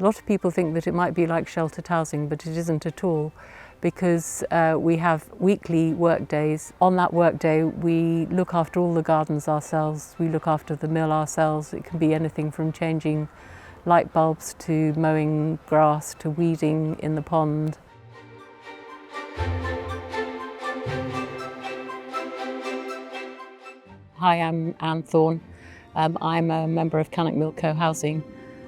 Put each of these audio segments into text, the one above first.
A lot of people think that it might be like sheltered housing, but it isn't at all, because we have weekly work days. On that work day, we look after all the gardens ourselves, we look after the mill ourselves. It can be anything from changing light bulbs to mowing grass to weeding in the pond. Hi, I'm Ann Thorn. I'm a member of Cannock Mill cohousing,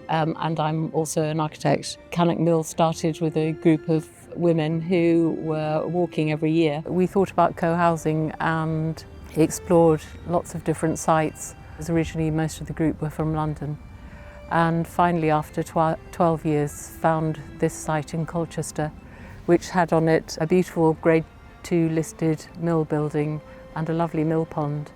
and I'm also an architect. Cannock Mill started with a group of women who were walking every year. We thought about cohousing and explored lots of different sites. Originally, most of the group were from London, and finally, after 12 years, found this site in Colchester, which had on it a beautiful Grade 2 listed mill building and a lovely mill pond,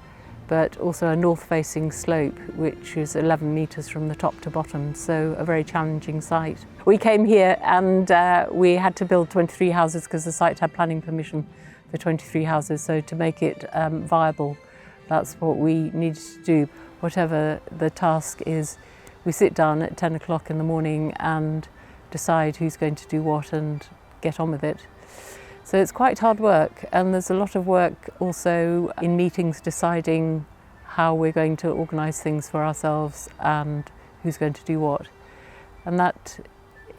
but also a north-facing slope which is 11 metres from the top to bottom, so a very challenging site. We came here and we had to build 23 houses because the site had planning permission for 23 houses, so to make it viable, that's what we needed to do. Whatever the task is, we sit down at 10 o'clock in the morning and decide who's going to do what and get on with it. So it's quite hard work, and there's a lot of work also in meetings deciding how we're going to organise things for ourselves and who's going to do what. And that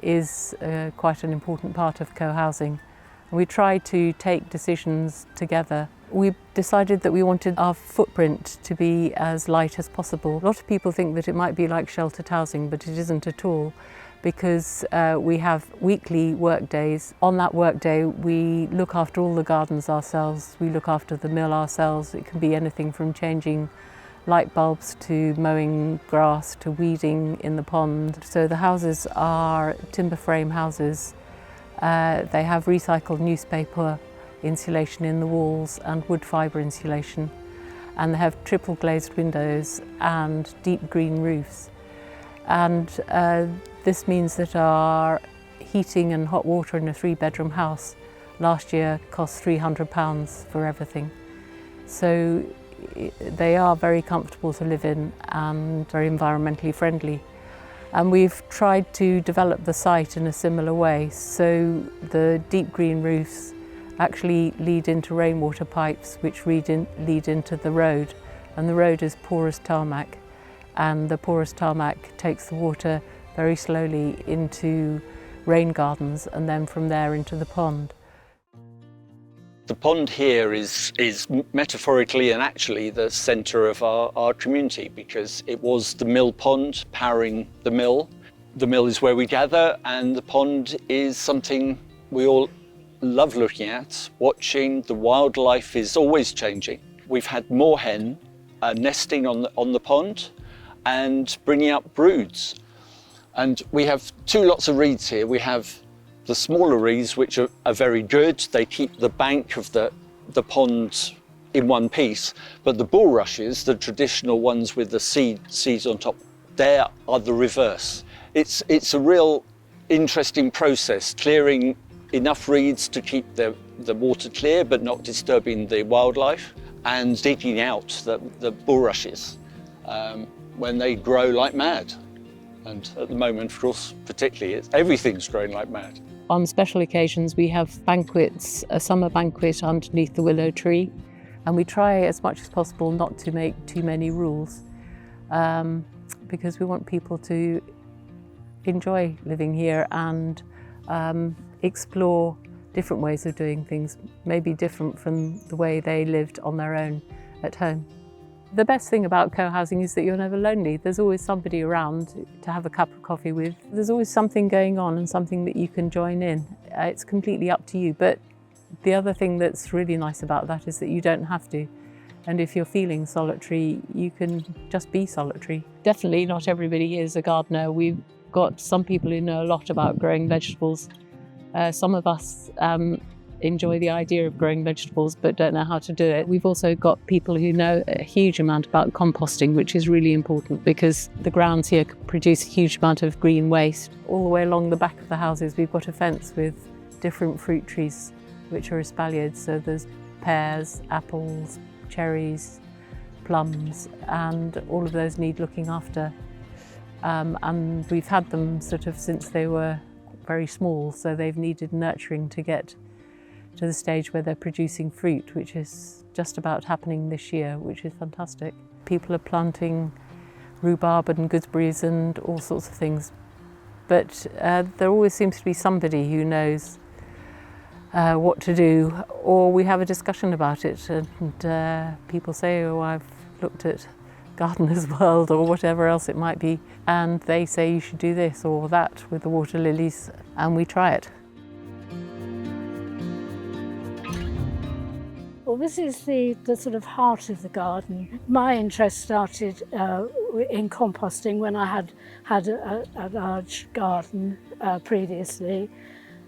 is quite an important part of cohousing. We try to take decisions together. We decided that we wanted our footprint to be as light as possible. A lot of people think that it might be like sheltered housing, but it isn't at all, because we have weekly work days. On that work day, we look after all the gardens ourselves, we look after the mill ourselves. It can be anything from changing light bulbs to mowing grass to weeding in the pond. So the houses are timber frame houses. They have recycled newspaper insulation in the walls and wood fibre insulation, and they have triple-glazed windows and deep green roofs. And this means that our heating and hot water in a 3-bedroom house last year cost £300 for everything. So they are very comfortable to live in and very environmentally friendly. And we've tried to develop the site in a similar way. So the deep green roofs actually lead into rainwater pipes which lead into the road, and the road is porous tarmac, and the porous tarmac takes the water very slowly into rain gardens and then from there into the pond. The pond here is metaphorically and actually the centre of our community, because it was the mill pond powering the mill. The mill is where we gather, and the pond is something we all love looking at, watching. The wildlife is always changing. We've had moorhen nesting on the pond and bringing up broods. And we have 2 lots of reeds here. We have the smaller reeds, which are very good. They keep the bank of the pond in one piece. But the bulrushes, the traditional ones with the seeds on top, they are the reverse. It's a real interesting process, clearing enough reeds to keep the water clear but not disturbing the wildlife, and digging out the bulrushes when they grow like mad. And at the moment, of course, particularly, everything's growing like mad. On special occasions, we have banquets, a summer banquet underneath the willow tree, and we try as much as possible not to make too many rules, because we want people to enjoy living here and explore different ways of doing things, maybe different from the way they lived on their own at home. The best thing about cohousing is that you're never lonely. There's always somebody around to have a cup of coffee with. There's always something going on and something that you can join in. It's completely up to you. But the other thing that's really nice about that is that you don't have to. And if you're feeling solitary, you can just be solitary. Definitely not everybody is a gardener. We've got some people who know a lot about growing vegetables. Some of us enjoy the idea of growing vegetables but don't know how to do it. We've also got people who know a huge amount about composting, which is really important because the grounds here produce a huge amount of green waste. All the way along the back of the houses we've got a fence with different fruit trees which are espaliered, so there's pears, apples, cherries, plums, and all of those need looking after. and we've had them sort of since they were very small, so they've needed nurturing to get to the stage where they're producing fruit, which is just about happening this year, which is fantastic. People are planting rhubarb and gooseberries and all sorts of things, but there always seems to be somebody who knows what to do, or we have a discussion about it, and people say, oh, I've looked at Gardener's World or whatever else it might be, and they say you should do this or that with the water lilies, and we try it. Well, this is the sort of heart of the garden. My interest started in composting when I had a large garden previously,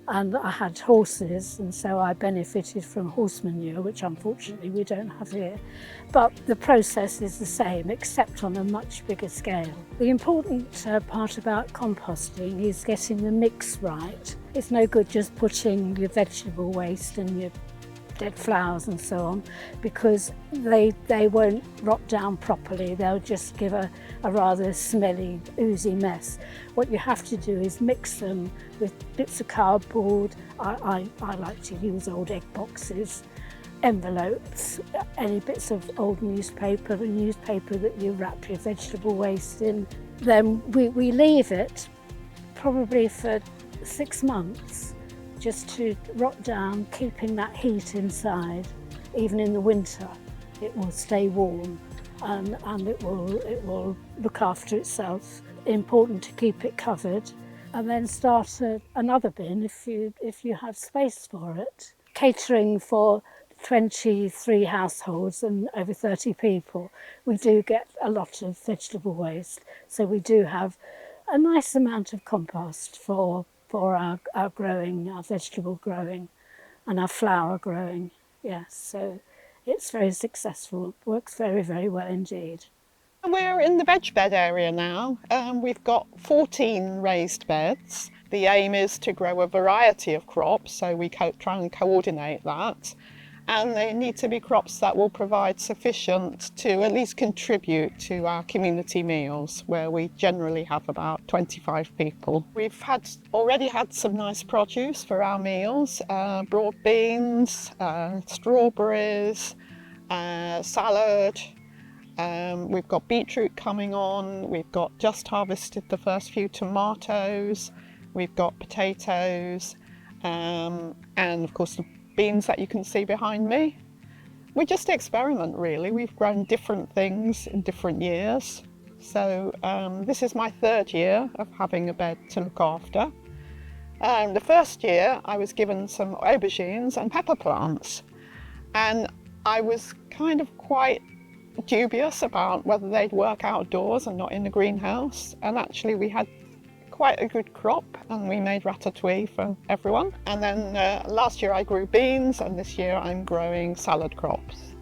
and I had horses, and so I benefited from horse manure, which unfortunately we don't have here. But the process is the same, except on a much bigger scale. The important part about composting is getting the mix right. It's no good just putting your vegetable waste and your dead flowers and so on, because they won't rot down properly. They'll just give a rather smelly, oozy mess. What you have to do is mix them with bits of cardboard. I like to use old egg boxes, envelopes, any bits of old newspaper, the newspaper that you wrap your vegetable waste in. Then we leave it probably for 6 months, just to rot down, keeping that heat inside. Even in the winter, it will stay warm and it will look after itself. Important to keep it covered, and then start another bin if you have space for it. Catering for 23 households and over 30 people, we do get a lot of vegetable waste, so we do have a nice amount of compost for our growing, our vegetable growing and our flower growing. Yes, so it's very successful, works very, very well indeed. We're in the veg bed area now. We've got 14 raised beds. The aim is to grow a variety of crops, so we try and coordinate that. And they need to be crops that will provide sufficient to at least contribute to our community meals, where we generally have about 25 people. We've already had some nice produce for our meals, broad beans, strawberries, salad. We've got beetroot coming on. We've got just harvested the first few tomatoes. We've got potatoes, and of course the beans that you can see behind me. We just experiment really. We've grown different things in different years. So this is my 3rd year of having a bed to look after. The first year I was given some aubergines and pepper plants, and I was kind of quite dubious about whether they'd work outdoors and not in the greenhouse, and actually we had quite a good crop and we made ratatouille for everyone. And then last year I grew beans, and this year I'm growing salad crops.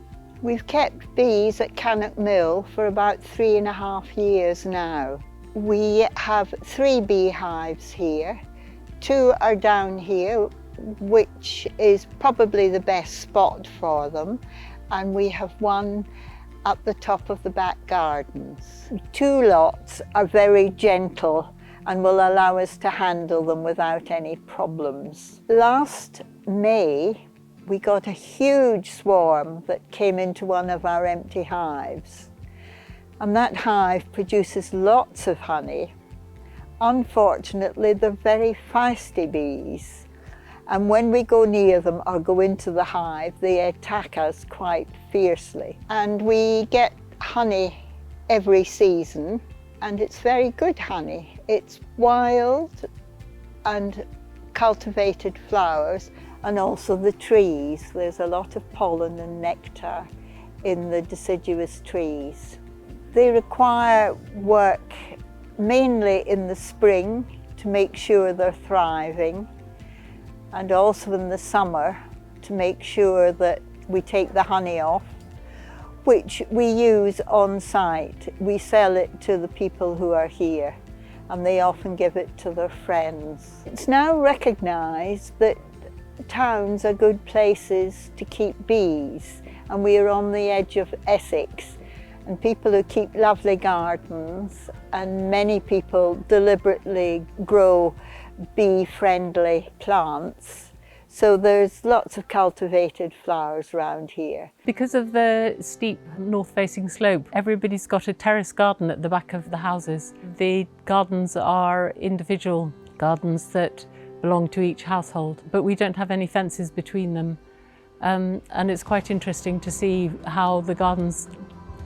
We've kept bees at Cannock Mill for about 3.5 years now. We have 3 beehives here. 2 are down here, which is probably the best spot for them, and we have 1 at the top of the back gardens. 2 lots are very gentle and will allow us to handle them without any problems. Last May, we got a huge swarm that came into one of our empty hives. And that hive produces lots of honey. Unfortunately, they're very feisty bees. And when we go near them or go into the hive, they attack us quite fiercely. And we get honey every season, and it's very good honey. It's wild and cultivated flowers, and also the trees. There's a lot of pollen and nectar in the deciduous trees. They require work mainly in the spring to make sure they're thriving, and also in the summer to make sure that we take the honey off, which we use on site. We sell it to the people who are here, and they often give it to their friends. It's now recognised that towns are good places to keep bees, and we are on the edge of Essex, And people who keep lovely gardens, and many people deliberately grow bee-friendly plants. So there's lots of cultivated flowers around here. Because of the steep north-facing slope, everybody's got a terrace garden at the back of the houses. The gardens are individual gardens that belong to each household, but we don't have any fences between them. And it's quite interesting to see how the gardens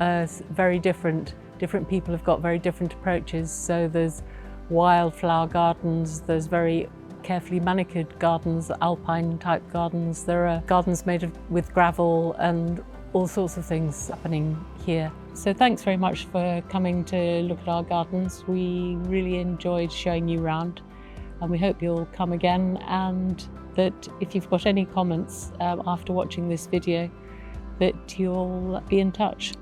are very different. Different people have got very different approaches. So there's wildflower gardens, there's very carefully manicured gardens, alpine type gardens. There are gardens made with gravel and all sorts of things happening here. So thanks very much for coming to look at our gardens. We really enjoyed showing you around, and we hope you'll come again, and that if you've got any comments after watching this video, that you'll be in touch.